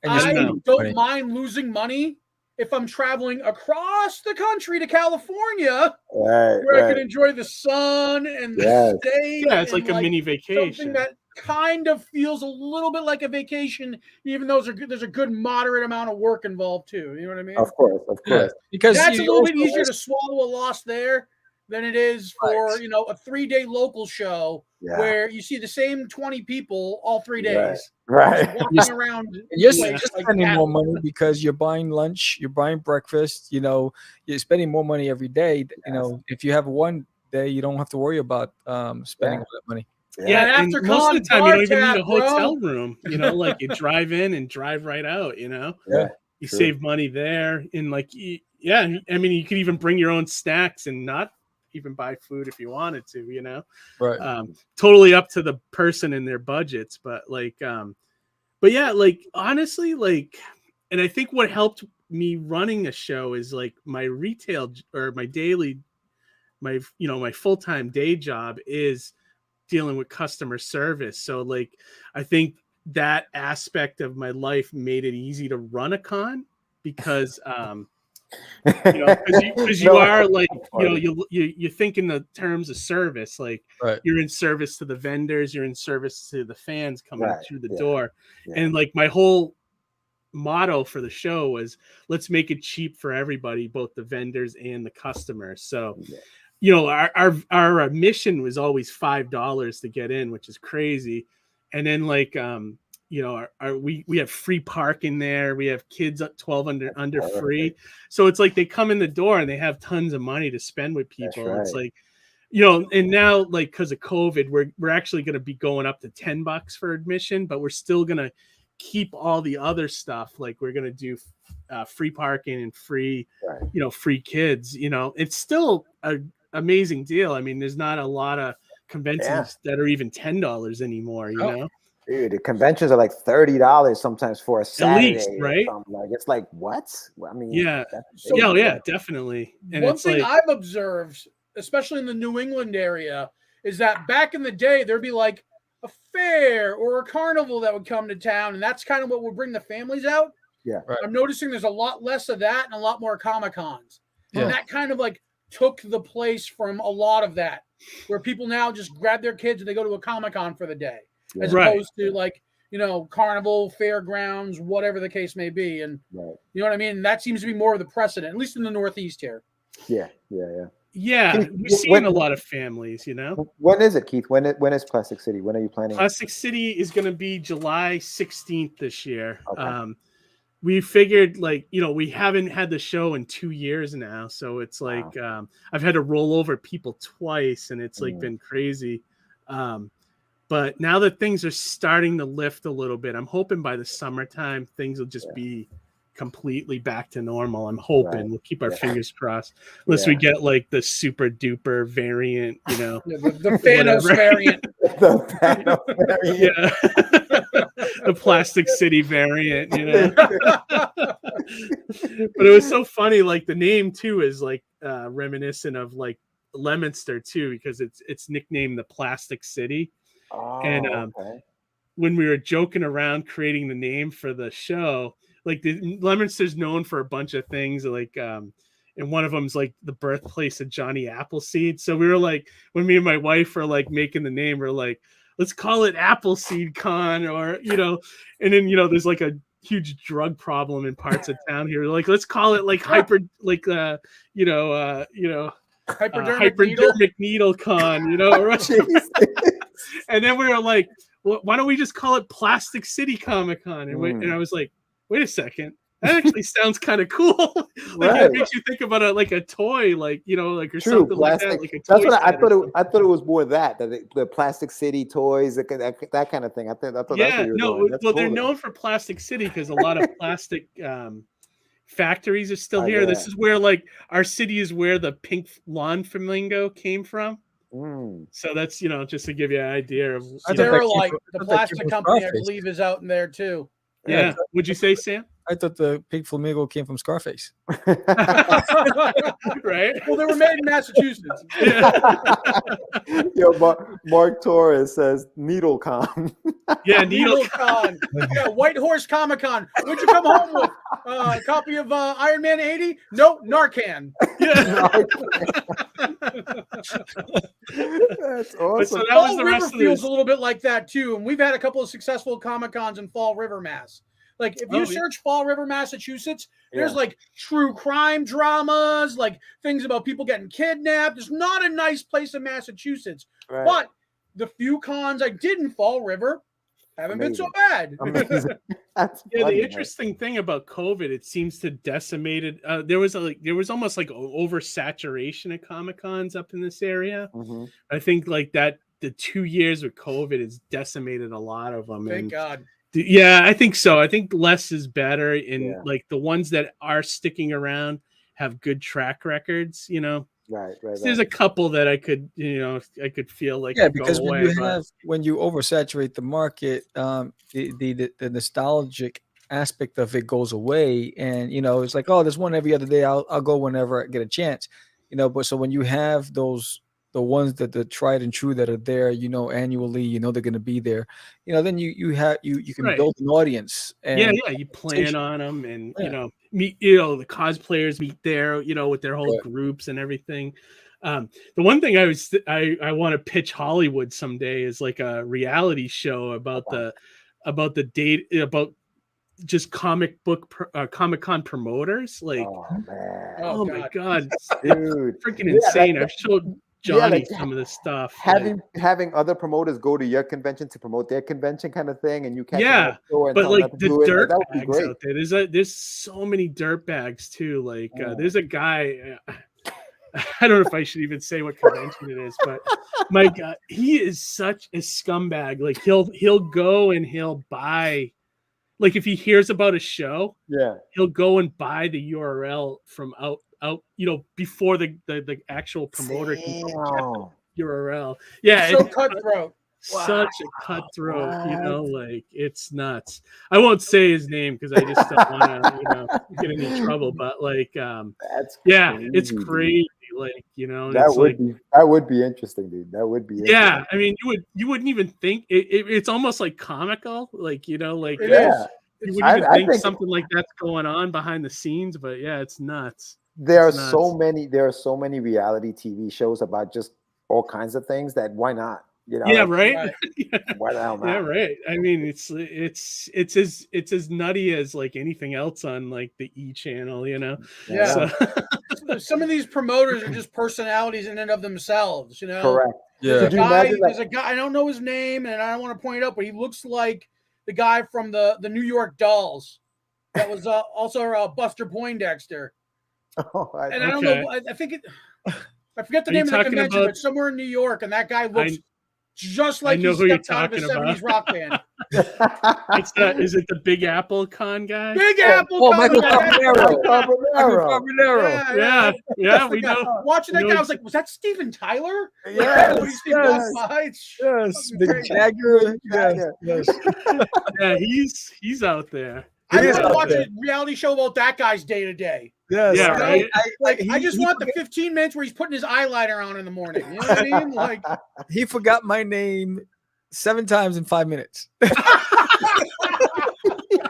I don't mind losing money if I'm traveling across the country to California, where I can enjoy the sun and the state. Yeah, it's like a mini vacation. Something that kind of feels a little bit like a vacation, even though there's a good moderate amount of work involved too. You know what I mean? Of course. Yeah, because that's a little bit easier to swallow a loss there than it is for a 3-day local show where you see the same 20 people all 3 days. Right. Walking around. You're just spending more money because you're buying lunch, you're buying breakfast, you're spending more money every day. If you have one day, you don't have to worry about spending all that money. Yeah, and most of the time you don't even need a hotel room. Like you drive in and drive right out. You save money there, and I mean, you could even bring your own snacks and not even buy food if you wanted to. Right. Totally up to the person and their budgets, but honestly, and I think what helped me running a show is like my retail or my daily, my full-time day job is dealing with customer service. So I think that aspect of my life made it easy to run a con, because because you are you think in the terms of service, you're in service to the vendors, you're in service to the fans coming through the door. And my whole motto for the show was, let's make it cheap for everybody, both the vendors and the customers. So our mission was always $5 to get in, which is crazy. And then we have free parking there. We have kids up 12 under free. So it's like they come in the door and they have tons of money to spend with people. Right. It's like, and now because of COVID, we're actually going to be going up to $10 for admission, but we're still going to keep all the other stuff. Like we're gonna do free parking and free, free kids. It's still an amazing deal. I mean, there's not a lot of conventions that are even $10 anymore. You know. Dude, the conventions are like $30 sometimes for a Saturday, at least, right? Like it's like what? I mean, definitely. And one thing I've observed, especially in the New England area, is that back in the day there'd be like a fair or a carnival that would come to town, and that's kind of what would bring the families out. Yeah, I'm noticing there's a lot less of that and a lot more Comic-Cons, and that kind of like took the place from a lot of that, where people now just grab their kids and they go to a Comic-Con for the day. As opposed to like, carnival, fairgrounds, whatever the case may be. And you know what I mean? That seems to be more of the precedent, at least in the Northeast here. Yeah, we're seeing a lot of families, When is it, Keith? When is Plastic City? When are you planning? Plastic City is going to be July 16th this year. Okay. We figured we haven't had the show in 2 years now. So it's like, I've had to roll over people twice, and it's like been crazy. But now that things are starting to lift a little bit, I'm hoping by the summertime things will just be completely back to normal. I'm hoping. We'll keep our fingers crossed. Unless we get like the super duper variant, the Thanos variant. The Thanos variant. The Plastic City variant, But it was so funny. Like the name too is like reminiscent of like Leominster too, because it's nicknamed the Plastic City. When we were joking around creating the name for the show, like the Leominster's known for a bunch of things, like and one of them's like the birthplace of Johnny Appleseed. So we were like, when me and my wife were like making the name, we're like, let's call it Appleseed Con, or and then there's like a huge drug problem in parts of town here. Like, let's call it like hypodermic needle con, And then we were like, well, why don't we just call it Plastic City Comic Con? And I was like, wait a second, that actually sounds kind of cool. It makes you think about it like a toy, or something like that. Like a toy. That's what I thought it was more the Plastic City toys, that kind of thing. I thought that's what you were doing. They're known for Plastic City because a lot of plastic factories are still here. This is where like our city is where the pink lawn flamingo came from. So that's just to give you an idea of Sterilite, the plastic company, I believe, is out in there too. Yeah. Would you say, Sam? I thought the pink flamingo came from Scarface. Right? Well, they were made in Massachusetts. Mark Torres says NeedleCon. Yeah, NeedleCon. Yeah, White Horse Comic Con. What'd you come home with? A copy of Iron Man 80? Nope, Narcan. Yeah. That's awesome. So that Fall River feels a little bit like that too, and we've had a couple of successful Comic Cons in Fall River, Mass. Like if you search Fall River, Massachusetts, there's like true crime dramas, like things about people getting kidnapped. It's not a nice place in Massachusetts, but the few cons I did in Fall River haven't been so bad. The interesting thing about COVID, it seems to decimate it. There was almost like oversaturation of Comic Cons up in this area. I think like that the 2 years with COVID has decimated a lot of them. Thank God. Yeah, I think so. I think less is better. And like the ones that are sticking around have good track records, Right. There's a couple that I could feel like because when you oversaturate the market, the nostalgic aspect of it goes away, and it's like, oh, there's one every other day. I'll go whenever I get a chance, But so when you have the ones that the tried and true that are there, annually, they're going to be there, then you can build an audience. And you plan on them, and meet, the cosplayers meet there, with their whole groups and everything. The one thing I want to pitch Hollywood someday is like a reality show about the date, about just Comic-Con promoters. Like, oh my God, dude, freaking insane. I've showed Johnny some of the stuff. Having other promoters go to your convention to promote their convention kind of thing, and you can't but like the dirt bags out there. There's so many dirt bags too. Like there's a guy. I don't know if I should even say what convention it is, but my God, he is such a scumbag. Like he'll go and he'll buy like if he hears about a show, Yeah. he'll go and buy the URL from out, before the actual promoter can go get the URL. Yeah, So cutthroat. Such a cutthroat, like it's nuts. I won't say his name because I just don't want to, get in any trouble. But like, That's crazy, it's crazy. Dude. Like, that would be interesting, dude. That would be. Yeah, I mean, you wouldn't even think it's almost like comical, like you wouldn't even think something like that's going on behind the scenes. But yeah, it's nuts. There are so many reality TV shows about just all kinds of things that why not? Yeah, right. Why the hell not? Yeah, right. I mean, it's as nutty as like anything else on like the E channel, Yeah. So. Some of these promoters are just personalities in and of themselves, Correct. Yeah. There's a guy, I don't know his name, and I don't want to point it out, but he looks like the guy from the New York Dolls. That was also Buster Poindexter. Oh, I don't know. I think I forget the name of the convention, but somewhere in New York, and that guy looks just like he stepped out of a 70s rock band. Is it the Big Apple Con guy? Big Apple Con. Michael Carbonaro. Yeah, we know. Watching that guy, I was like, was that Steven Tyler? Yes. Big Jagger. Yes. Yeah, he's out there. I want to watch a reality show about that guy's day to day. Yes. Yeah, right. I just want the 15 minutes where he's putting his eyeliner on in the morning. You know what I mean? Like, he forgot my name 7 times in 5 minutes.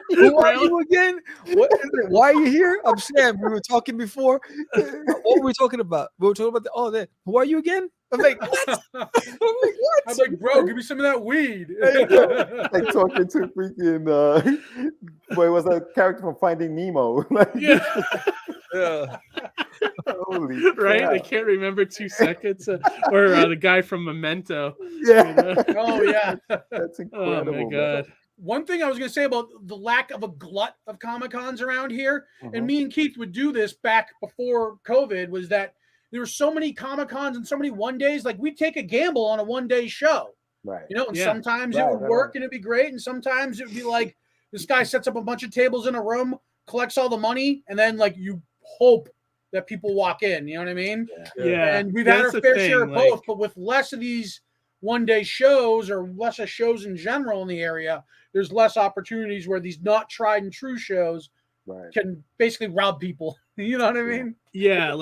Who are you again? What is it? Why are you here? I'm Sam. We were talking before. What were we talking about? We were talking about who are you again? I'm like, what? I'm like, bro, give me some of that weed. Like talking to freaking boy, was that character from Finding Nemo? Yeah. Holy right? crap. I can't remember 2 seconds. Or the guy from Memento. Yeah. Oh yeah. That's incredible. Oh my god. One thing I was going to say about the lack of a glut of Comic-Cons around here, and me and Keith would do this back before COVID, was that there were so many Comic-Cons and so many one-days. Like, we'd take a gamble on a one-day show. Right. And sometimes it would work and it'd be great. And sometimes it would be like, this guy sets up a bunch of tables in a room, collects all the money, and then, like, you hope that people walk in. You know what I mean? Yeah. And we've had our fair share of both, but with less of these one-day shows or less of shows in general in the area, there's less opportunities where these not tried and true shows can basically rob people. You know what I mean? Yeah,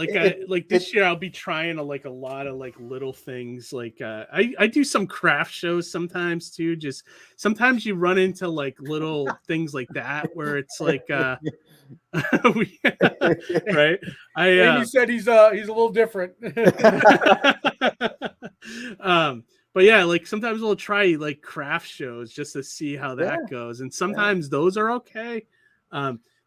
this year I'll be trying a lot of like little things. Like I do some craft shows sometimes too. Just sometimes you run into like little things like that where it's like right. Amy said he's a little different. But yeah, like sometimes we'll try like craft shows just to see how that goes. And sometimes those are okay.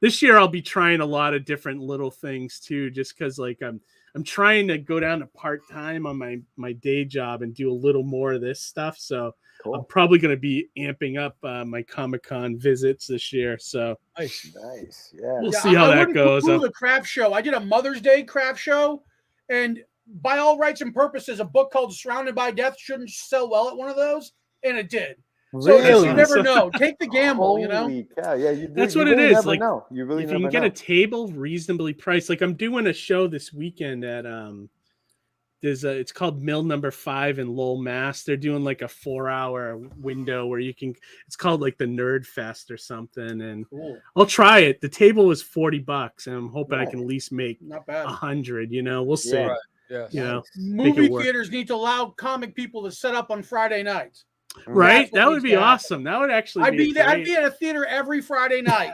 This year I'll be trying a lot of different little things too, just because like I'm trying to go down to part-time on my day job and do a little more of this stuff. So I'm probably going to be amping up my Comic-Con visits this year. So nice. Yeah. We'll see how that goes. The craft show. I did a Mother's Day craft show, and by all rights and purposes, a book called Surrounded by Death shouldn't sell well at one of those, and it did. So you never know. Take the gamble, Holy cow. Yeah, that's what it is. Like, you really if you can get a table reasonably priced, like I'm doing a show this weekend at it's called Mill Number 5 in Lowell, Mass. They're doing like a 4-hour window where you can. It's called like the Nerd Fest or something, and I'll try it. The table was $40, and I'm hoping I can at least make not bad 100. We'll see. Yeah. Yeah. Movie theaters need to allow comic people to set up on Friday nights. Right, that would be awesome. That would actually I'd be at a theater every Friday night.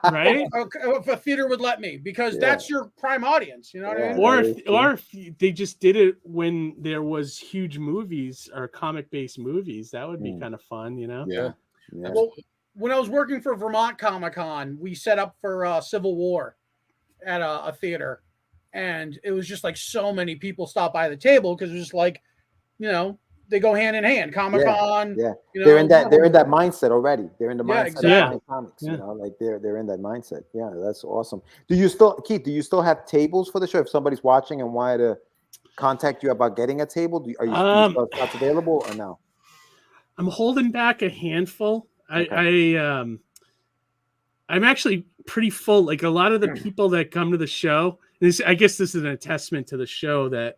Right, if a theater would let me, because that's your prime audience. You know what I mean? Or if they just did it when there was huge movies or comic-based movies, that would be kind of fun. Yeah. Well, when I was working for Vermont Comic-Con, we set up for Civil War at a theater, and it was just like so many people stopped by the table because it was just like, they go hand in hand. Comic-Con. Yeah. They're in that mindset already. They're in the mindset of buying comics. Like they're in that mindset. Yeah, that's awesome. Keith, do you still have tables for the show? If somebody's watching and wanted to contact you about getting a table, are you still available or no? I'm holding back a handful. I'm actually pretty full. Like a lot of the people that come to the show, I guess this is an testament to the show that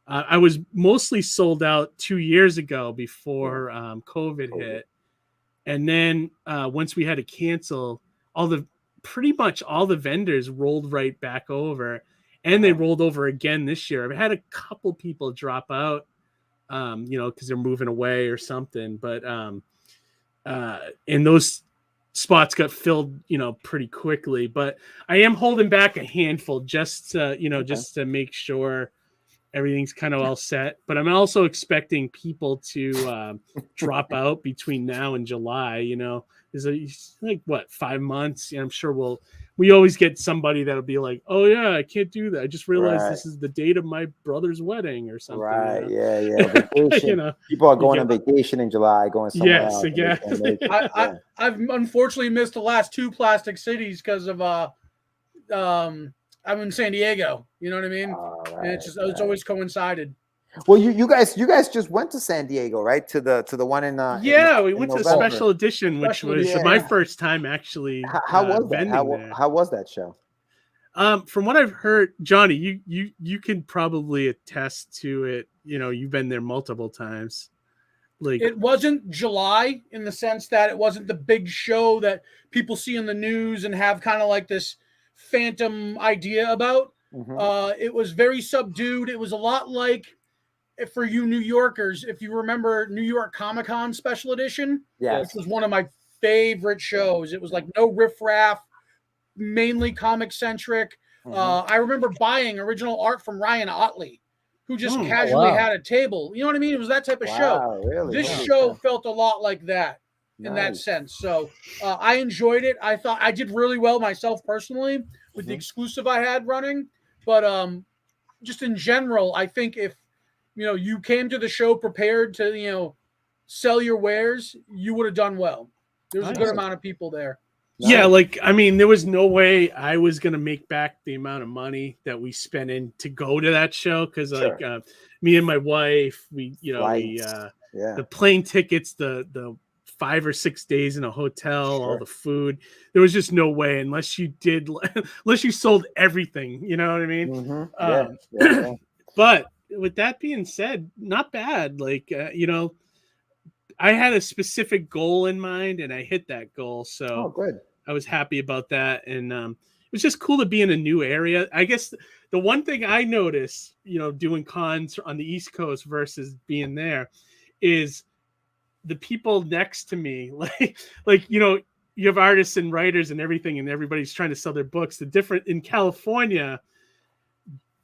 I was mostly sold out 2 years ago before COVID hit. And then once we had to cancel, pretty much all the vendors rolled right back over, and they rolled over again this year. I've had a couple people drop out, because they're moving away or something. But and those spots got filled, pretty quickly. But I am holding back a handful just to, just to make sure everything's kind of all set. But I'm also expecting people to drop out between now and July. There's like 5 months. I'm sure we always get somebody that'll be like, oh yeah, I can't do that. I just realized this is the date of my brother's wedding or something. Right. Yeah. Vacation. People are going on vacation in July, going somewhere else. Yeah. I've unfortunately missed the last 2 Plastic Cities because of I'm in San Diego. You know what I mean? And it's always coincided. Well, you guys just went to San Diego, right? To the one in we went to the special edition, which was my first time actually. How was that? How was that show? From what I've heard, Johnny, you can probably attest to it. You've been there multiple times. Like, it wasn't July in the sense that it wasn't the big show that people see in the news and have kind of like this phantom idea about. It was very subdued. It was a lot like, for you New Yorkers, if you remember New York Comic-Con Special Edition, which was one of my favorite shows. It was like no riffraff, mainly comic-centric. I remember buying original art from Ryan Otley, who just casually had a table. You know what I mean? It was that type of show. Really? This show felt a lot like that in that sense. So I enjoyed it. I thought I did really well myself personally with the exclusive I had running. But just in general, I think if you came to the show prepared to sell your wares, you would have done well. There was a good amount of people there. Yeah, there was no way I was gonna make back the amount of money that we spent in to go to that show because me and my wife, the plane tickets, the 5 or 6 days in a hotel, all the food. There was just no way unless you sold everything. You know what I mean? But with that being said, not bad. I had a specific goal in mind and I hit that goal. So good. I was happy about that. And it was just cool to be in a new area. I guess the one thing I noticed, doing cons on the East Coast versus being there is the people next to me, you have artists and writers and everything, and everybody's trying to sell their books. The different in California,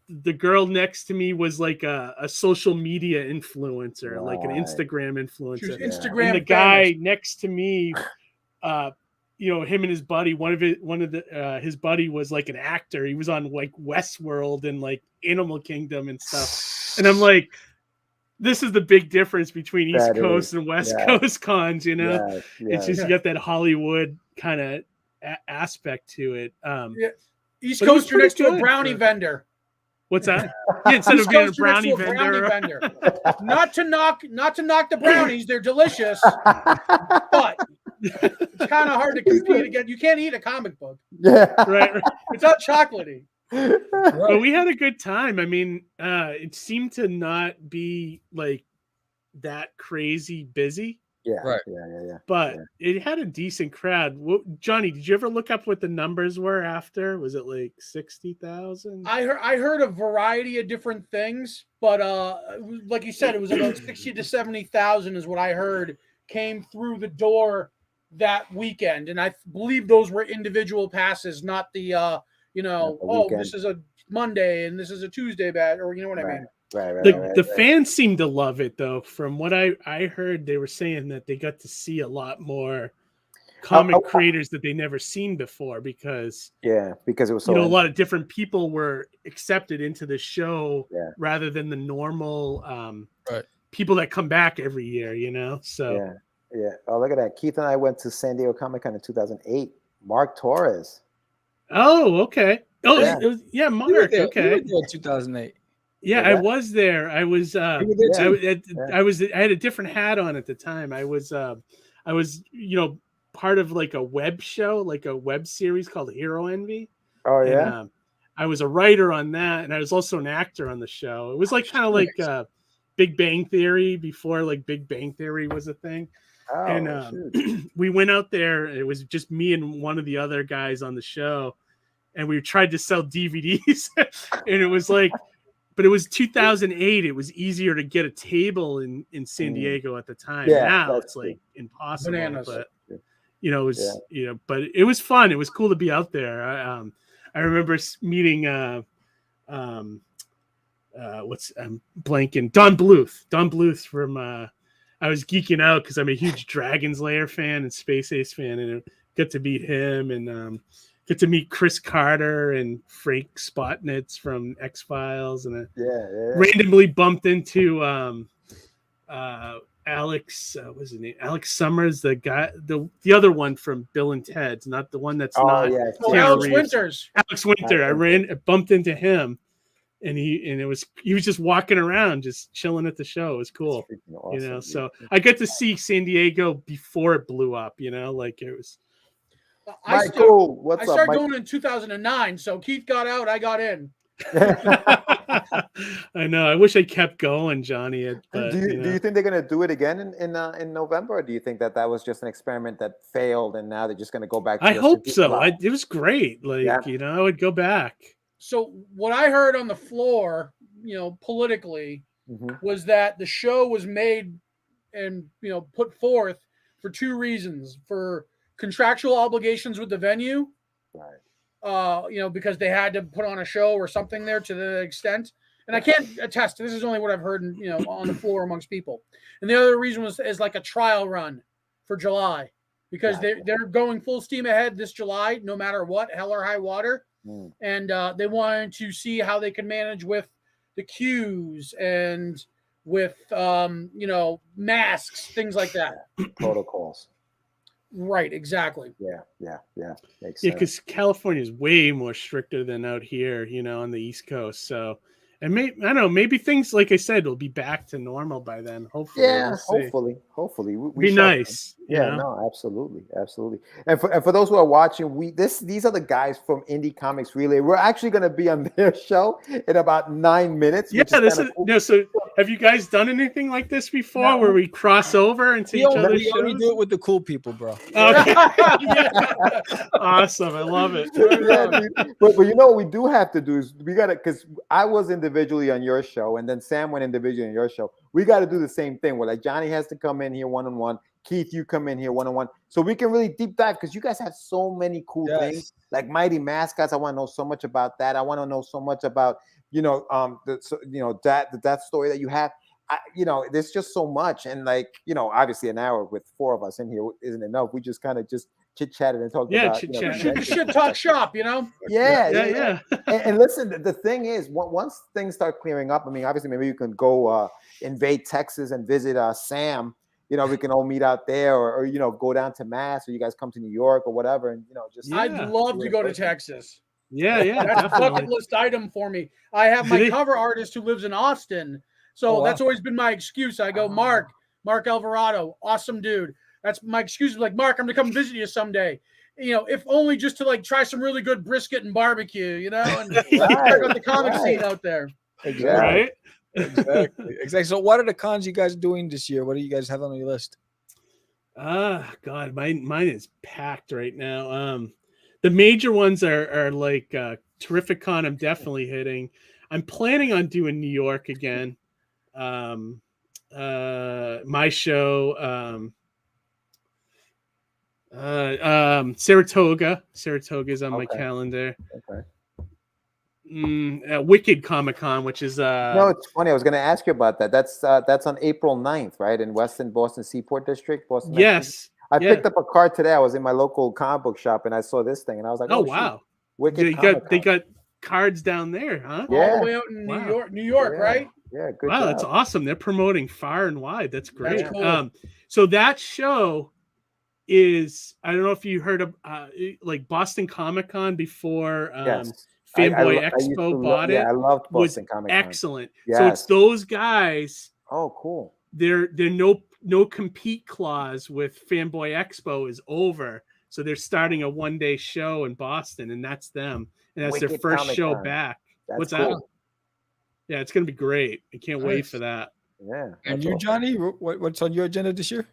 the girl next to me was like a social media influencer, like an Instagram influencer. Instagram. And the guy next to me, him and his buddy, his buddy was like an actor. He was on like Westworld and like Animal Kingdom and stuff. And I'm like, this is the big difference between East Coast and West Coast cons, It's just you got that Hollywood kind of aspect to it. East Coast, you're next to a brownie vendor. What's that? Yeah, instead of being a brownie vendor. Not to knock the brownies, they're delicious, but it's kind of hard to compete against. You can't eat a comic book. Right. It's not chocolatey. But we had a good time. I mean, it seemed to not be like that crazy busy. Yeah. But it had a decent crowd. Johnny, did you ever look up what the numbers were after? Was it like 60,000? I heard a variety of different things, but like you said, it was about 60 to 70,000 is what I heard came through the door that weekend, and I believe those were individual passes, not the this is a Monday and this is a Tuesday bat, or you know what I mean. The fans seem to love it though. From what I heard, they were saying that they got to see a lot more comic creators that they never seen before because it was so a lot of different people were accepted into the show rather than the normal people that come back every year. So oh, look at that. Keith and I went to San Diego Comic-Con in 2008. Mark Torres. Oh, okay. Oh, yeah, Mark. Okay. 2008. Yeah, I was there. I was. I had a different hat on at the time. I was part of like a web show, like a web series called Hero Envy. Oh yeah. And, I was a writer on that, and I was also an actor on the show. It was like kind of like Big Bang Theory before like Big Bang Theory was a thing. Oh, And we went out there. It was just me and one of the other guys on the show, and we tried to sell DVDs. And it was like, but it was 2008. It was easier to get a table in San Diego at the time. Yeah, now it's like impossible. Bananas. But you know, it was but it was fun. It was cool to be out there. I remember meeting I'm blanking, Don Bluth from I was geeking out because I'm a huge Dragon's Lair fan and Space Ace fan, and got to meet him and get to meet Chris Carter and Frank Spotnitz from X-Files, and randomly bumped into Alex, what's his name? Alex Summers, the guy, the other one from Bill and Ted's, not the one that's not. Yeah. Alex Winters. Alex Winter. I bumped into him, and he was just walking around, just chilling at the show. It was cool, awesome, you know. So I got to see San Diego before it blew up, you know, like it was. I started going in 2009, so Keith got out, I got in. I know. I wish I kept going, Johnny. But, do you think they're going to do it again in November, or do you think that was just an experiment that failed and now they're just going to go back? I hope so. It was great. Like, you know, I would go back. So what I heard on the floor, you know, politically, was that the show was made and, you know, put forth for two reasons: for contractual obligations with the venue, right? You know, because they had to put on a show or something there to the extent. And I can't attest. This is only what I've heard, you know, on the floor amongst people. And the other reason is like a trial run for July, because they're going full steam ahead this July, no matter what, hell or high water. And they wanted to see how they could manage with the queues and with, you know, masks, things like that. Protocols. Right, exactly. Yeah. Makes sense. Yeah, because California is way more stricter than out here, you know, on the East Coast. So, and I don't know, maybe things, like I said, will be back to normal by then. Hopefully. Yeah, hopefully. We be nice. Yeah, no, absolutely. And for those who are watching, these are the guys from Indie Comics Relay. We're actually going to be on their show in about 9 minutes. Yeah, this is cool. No. So, have you guys done anything like this before, where we cross over into each other's shows? We only do it with the cool people, bro. Okay. Awesome, I love it. But you know what we do have to do is we got to, because I was individually on your show, and then Sam went individually on your show. We got to do the same thing where like Johnny has to come in here one-on-one. Keith, you come in here one-on-one, so we can really deep dive, because you guys have so many cool things, like Mighty Mascots. I want to know so much about that. I want to know so much about, you know, that story that you have. You know, there's just so much, and like, you know, obviously an hour with four of us in here isn't enough. We just kind of just chit-chatted and talked about, should talk shop, you know. Yeah. And listen, the thing is, once things start clearing up, I mean, obviously maybe you can go invade Texas and visit Sam. You know, we can all meet out there, or you know, go down to Mass, or you guys come to New York or whatever, and you know, just I'd love to go to Texas. Yeah, that's a bucket list item for me. I have my cover artist who lives in Austin, so that's always been my excuse. I go, Mark Alvarado, awesome dude. That's my excuse. Like, Mark, I'm gonna come visit you someday. You know, if only just to like try some really good brisket and barbecue, you know, and check out the comic scene out there. Exactly. Right. Exactly. So what are the cons you guys doing this year? What do you guys have on your list? God, mine is packed right now. The major ones are like Terrific Con. I'm definitely hitting. I'm planning on doing New York again. My show, Saratoga is on my calendar. Okay. Wicked Comic Con, which is no, it's funny. I was going to ask you about that. That's on April 9th, right, in Boston Seaport District, Boston. Yes. I picked up a card today. I was in my local comic book shop and I saw this thing and I was like, "Oh wow, Wicked!" They got cards down there, huh? Yeah, all the way out in New York, right? Yeah, good. Wow, that's awesome. They're promoting far and wide. That's great. That's cool. So that show is, I don't know if you heard of like Boston Comic Con before. Fanboy Expo bought it. Yeah, I loved Boston Comic Con. Excellent. Yes. So it's those guys. Oh, cool. their no compete clause with Fanboy Expo is over. So they're starting a 1-day show in Boston, and that's them. And that's their first Comic show Con. back. That's What's cool. that? Yeah, it's going to be great. I can't wait for that. Yeah. And you, Johnny, what's on your agenda this year?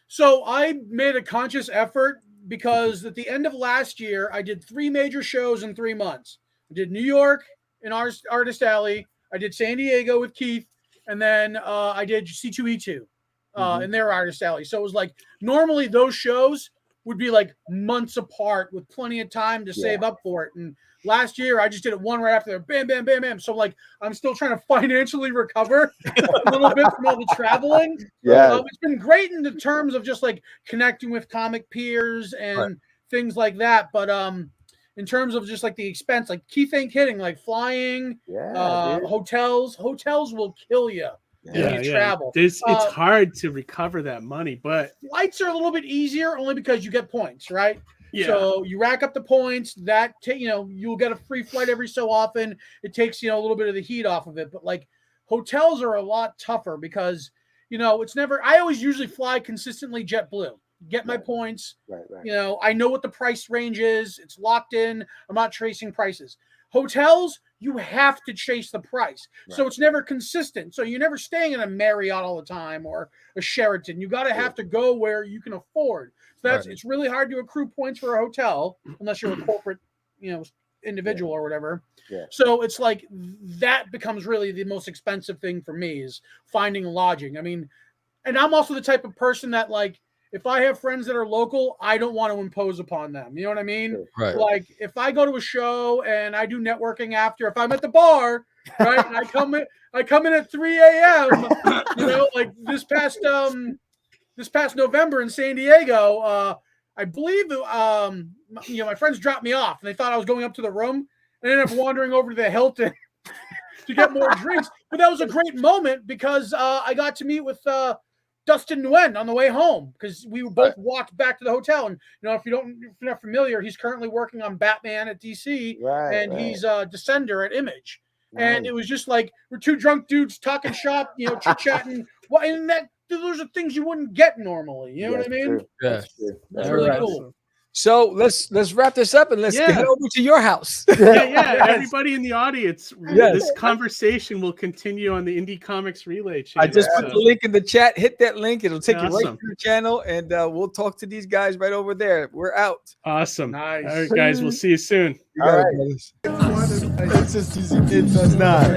So I made a conscious effort because at the end of last year, I did 3 major shows in 3 months. I did New York in Artist Alley. I did San Diego with Keith. And then I did C2E2 in their Artist Alley. So it was like, normally those shows would be like months apart with plenty of time to save up for it. And last year, I just did it one right after the bam, bam, bam, bam. So like, I'm still trying to financially recover a little bit from all the traveling. Yeah. It's been great in the terms of just like connecting with comic peers and things like that. But in terms of just like the expense, like Keith ain't kidding, like flying, hotels will kill you. When you travel. It's hard to recover that money, but flights are a little bit easier only because you get points, right? Yeah. So you rack up the points that you'll get a free flight every so often. It takes a little bit of the heat off of it, but like hotels are a lot tougher because it's never. I always usually fly consistently JetBlue. Get my points. Right. I know what the price range is. It's locked in. I'm not tracing prices. Hotels, you have to chase the price. Right. So it's never consistent. So you're never staying in a Marriott all the time or a Sheraton. You got to have to go where you can afford. So it's really hard to accrue points for a hotel unless you're a corporate, individual or whatever. Yeah. So it's like that becomes really the most expensive thing for me is finding lodging. I mean, and I'm also the type of person that like, if I have friends that are local, I don't want to impose upon them. You know what I mean? Right. Like if I go to a show and I do networking after, if I'm at the bar, right, and I come in at 3 a.m. Like this past November in San Diego, I believe my friends dropped me off and they thought I was going up to the room and ended up wandering over to the Hilton to get more drinks. But that was a great moment because I got to meet with Dustin Nguyen on the way home because we both walked back to the hotel. And if you're not familiar, he's currently working on Batman at DC, and he's a Descender at Image. Nice. And it was just like we're 2 drunk dudes talking shop, chit chatting. And those are things you wouldn't get normally. You know what I mean? Yeah, that's really cool. So let's wrap this up and let's head over to your house. Everybody in the audience, this conversation will continue on the Indie Comics Relay channel. I just put the link in the chat. Hit that link. It'll take you right to the channel, and we'll talk to these guys right over there. We're out. Awesome. Nice. All right, guys. We'll see you soon. All right. It's just easy. It does not.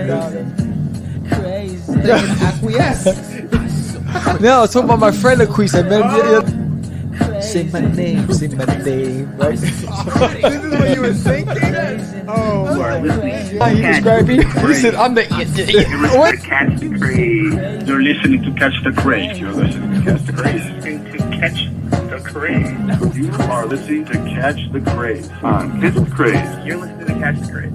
No, I was talking about my friend Acquisa. Say my name, right? This is what you were thinking? Oh, my. He described me. He said, I'm the What? Catch the Craze. You're listening to Catch the Craze. You're listening to Catch the Craze. To Catch the Craze. You are listening to Catch the Craze on Catch the Craze. You're listening to Catch the Craze.